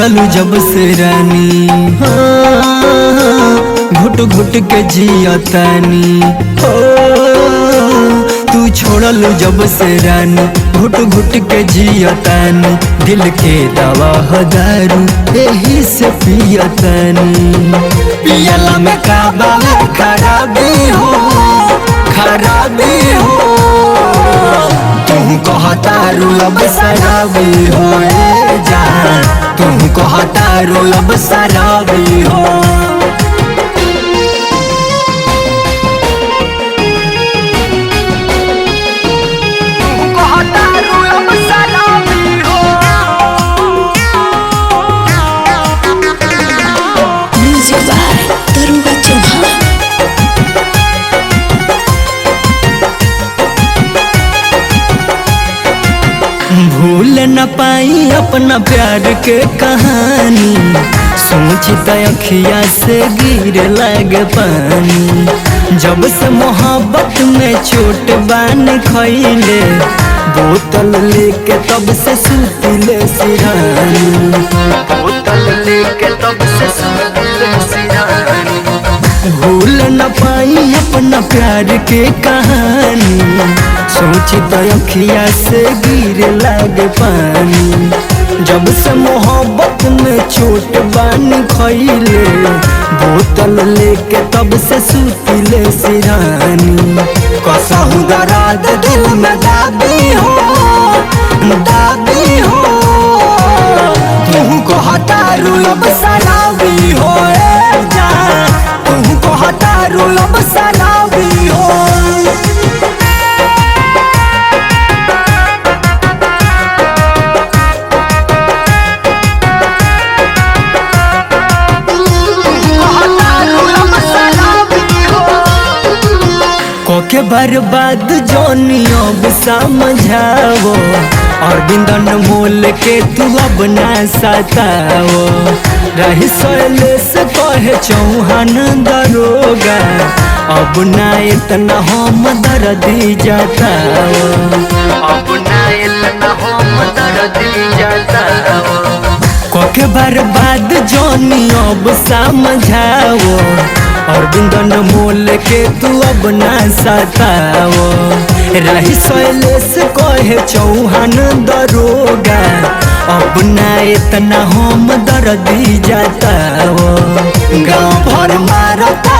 छोड़लू जब से रानी, घुट घुट के जियतानी हो। तू छोड़लू जब से रानी, घुट घुट के जियतानी। दिल के दवा दारू यही से पियतानी। पियला में काबा खराबी हो, खराबी हो। तुम कहतारू अब शराबी हो जान, तुम कहतारू अब शराबी हो। भूल न पाई अपना प्यार के कहानी, सोचता अखिया से गिर लगे पानी। जब से मोहब्बत में चोट बान खैले, बोतल लेके तब से सुतिले सिरानी। बोतल लेके तब से सुतिले सिरानी। भूल न पाई अपना प्यार के कहानी, सोचता अखिया से गिर लागे पानी। जब से मोहब्बत में चोट बान खैले, बोतल लेके तब से सुतिले सिरानी। कसहु दर्द दिल में दाबी हो, दाबी हो। तुम कहतारू अब शराबी हो जान, तुम कहतारू अब शराबी हो। के बर्बाद जोनी अब समझाओ, और बिंदन मोल के तू अब ना सताओ। रही सैलेश कहे चौहान दरोगा, अब ना इतना हम दर्दी जताओ। अब ना इतना हम दर्दी जताओ। के बर्बाद जोनी अब समझाओ, और बिंदन मोल के तू अब ना सताओ। रही सैलेश कहे चौहान दरोगा, अब ना इतना हम दर्दी जताओ। गाँव भर मारता